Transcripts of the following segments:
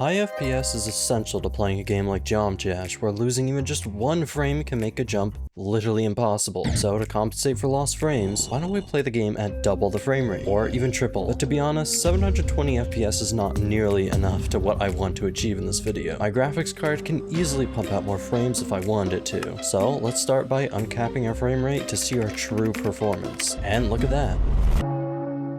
High FPS is essential to playing a game like Geometry, where losing even just one frame can make a jump literally impossible. So to compensate for lost frames, why don't we play the game at double the frame rate, or even triple? But to be honest, 720 FPS is not nearly enough to what I want to achieve in this video. My graphics card can easily pump out more frames if I wanted it to. So let's start by uncapping our frame rate to see our true performance. And look at that.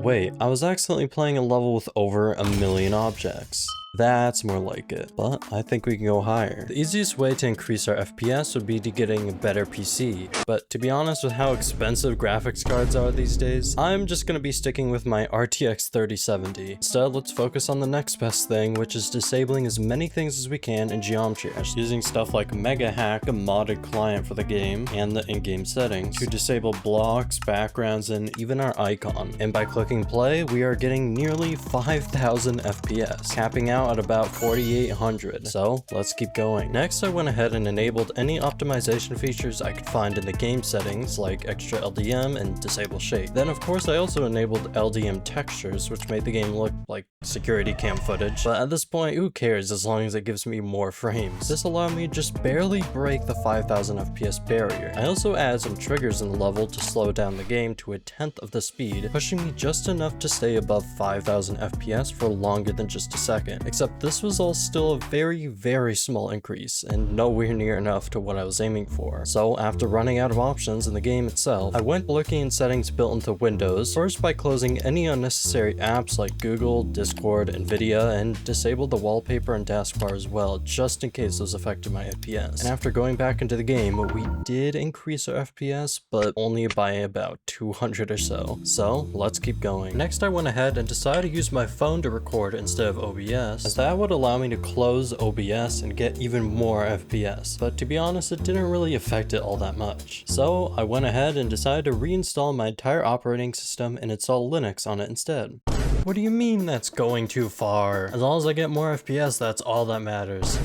Wait, I was accidentally playing a level with over 1,000,000 objects. That's more like it, but I think we can go higher. The easiest way to increase our FPS would be to getting a better PC, but to be honest with how expensive graphics cards are these days, I'm just gonna be sticking with my RTX 3070. Instead, let's focus on the next best thing, which is disabling as many things as we can in Geometry, using stuff like Mega Hack, a modded client for the game, and the in-game settings, to disable blocks, backgrounds, and even our icon. And by clicking play, we are getting nearly 5,000 FPS, capping out at about 4,800. So let's keep going. Next, I went ahead and enabled any optimization features I could find in the game settings, like extra LDM and disable shake. Then of course I also enabled LDM textures, which made the game look like security cam footage. But at this point, who cares as long as it gives me more frames. This allowed me to just barely break the 5,000 FPS barrier. I also added some triggers in the level to slow down the game to 1/10 of the speed, pushing me just enough to stay above 5,000 FPS for longer than just a second. Except this was all still a very small increase, and nowhere near enough to what I was aiming for. So after running out of options in the game itself, I went looking in settings built into Windows, first by closing any unnecessary apps like Google, Discord, Nvidia, and disabled the wallpaper and taskbar as well, just in case those affected my FPS. And after going back into the game, we did increase our FPS, but only by about 200 or so. So let's keep going. Next, I went ahead and decided to use my phone to record instead of OBS, as that would allow me to close OBS and get even more FPS, but to be honest, it didn't really affect it all that much. So I went ahead and decided to reinstall my entire operating system and install Linux on it instead. What do you mean that's going too far? As long as I get more FPS, that's all that matters.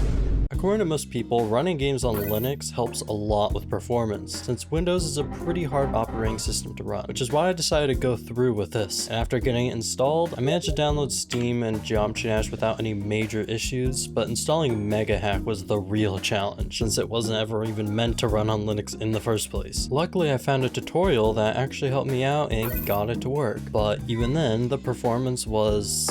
According to most people, running games on Linux helps a lot with performance, since Windows is a pretty hard operating system to run, which is why I decided to go through with this. And after getting it installed, I managed to download Steam and Geometry without any major issues, but installing Mega Hack was the real challenge, since it wasn't ever even meant to run on Linux in the first place. Luckily, I found a tutorial that actually helped me out and got it to work, but even then, the performance was...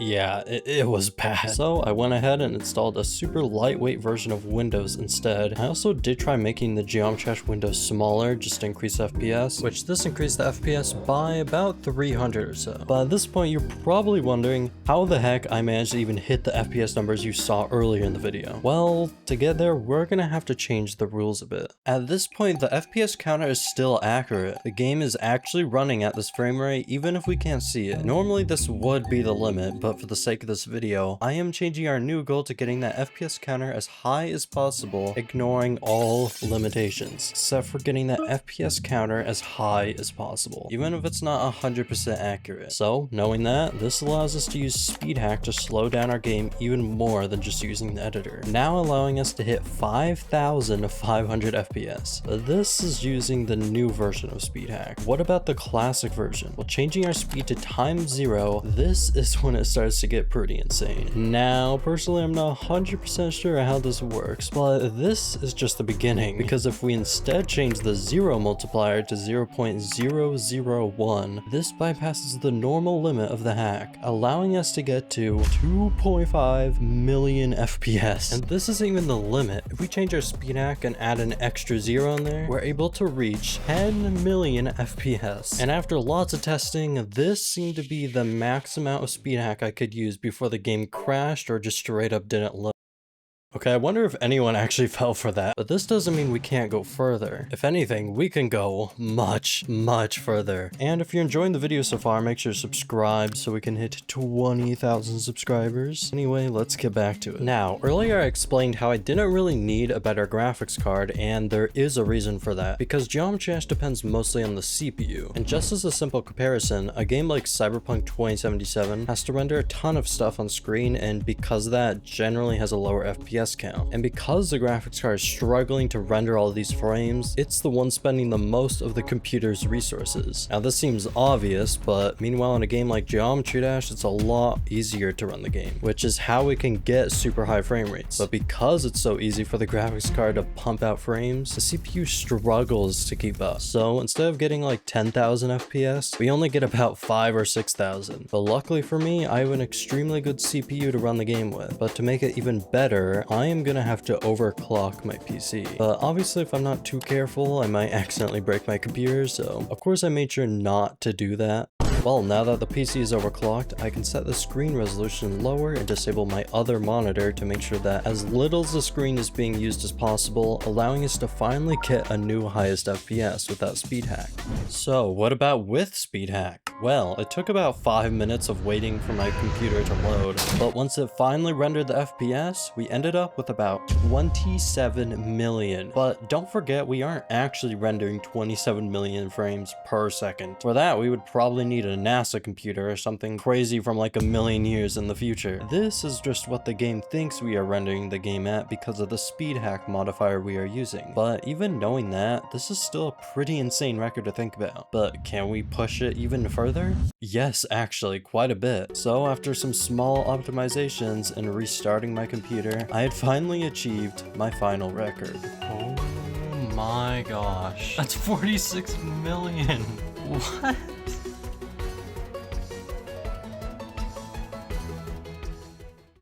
yeah, it was bad. So I went ahead and installed a super lightweight version of Windows instead. I also did try making the Geometry window smaller just to increase FPS, which this increased the FPS by about 300 or so. But at this point, you're probably wondering how the heck I managed to even hit the FPS numbers you saw earlier in the video. Well, to get there, we're gonna have to change the rules a bit. At this point, the FPS counter is still accurate. The game is actually running at this frame rate, even if we can't see it. Normally, this would be the limit, but for the sake of this video, I am changing our new goal to getting that FPS counter as high as possible, ignoring all limitations, except for getting that FPS counter as high as possible, even if it's not 100% accurate. So, knowing that, this allows us to use Speed Hack to slow down our game even more than just using the editor, now allowing us to hit 5,500 FPS. But this is using the new version of Speed Hack. What about the classic version? Well, changing our speed to ×0, this is when it starts to get pretty insane. Now, personally, I'm not 100% sure how this works, but this is just the beginning, because if we instead change the 0 multiplier to 0.001, this bypasses the normal limit of the hack, allowing us to get to 2.5 million FPS. And this isn't even the limit. If we change our speed hack and add an extra 0 in there, we're able to reach 10 million FPS. And after lots of testing, this seemed to be the max amount of speed hack I could use before the game crashed or just straight up didn't load. Okay, I wonder if anyone actually fell for that, but this doesn't mean we can't go further. If anything, we can go much further. And if you're enjoying the video so far, make sure to subscribe so we can hit 20,000 subscribers. Anyway, let's get back to it. Now, earlier I explained how I didn't really need a better graphics card, and there is a reason for that, because Geometry depends mostly on the CPU. And just as a simple comparison, a game like Cyberpunk 2077 has to render a ton of stuff on screen, and because of that, generally has a lower FPS FPS count. And because the graphics card is struggling to render all of these frames, it's the one spending the most of the computer's resources. Now this seems obvious, but meanwhile in a game like Geometry Dash, it's a lot easier to run the game, which is how we can get super high frame rates. But because it's so easy for the graphics card to pump out frames, the CPU struggles to keep up. So instead of getting like 10,000 FPS, we only get about 5 or 6,000. But luckily for me, I have an extremely good CPU to run the game with. But to make it even better, I am gonna have to overclock my PC. But obviously if I'm not too careful, I might accidentally break my computer, so of course I made sure not to do that. Well, now that the PC is overclocked, I can set the screen resolution lower and disable my other monitor to make sure that as little as the screen is being used as possible, allowing us to finally get a new highest FPS without speed hack. So what about with speed hack? Well, it took about 5 minutes of waiting for my computer to load, but once it finally rendered the FPS, we ended up with about 27 million. But don't forget, we aren't actually rendering 27 million frames per second. For that, we would probably need a NASA computer or something crazy from like a million years in the future. This is just what the game thinks we are rendering the game at because of the speed hack modifier we are using. But even knowing that, this is still a pretty insane record to think about. But can we push it even further? Yes, actually, quite a bit. So after some small optimizations and restarting my computer, I had finally achieved my final record. Oh my gosh. That's 46 million. What?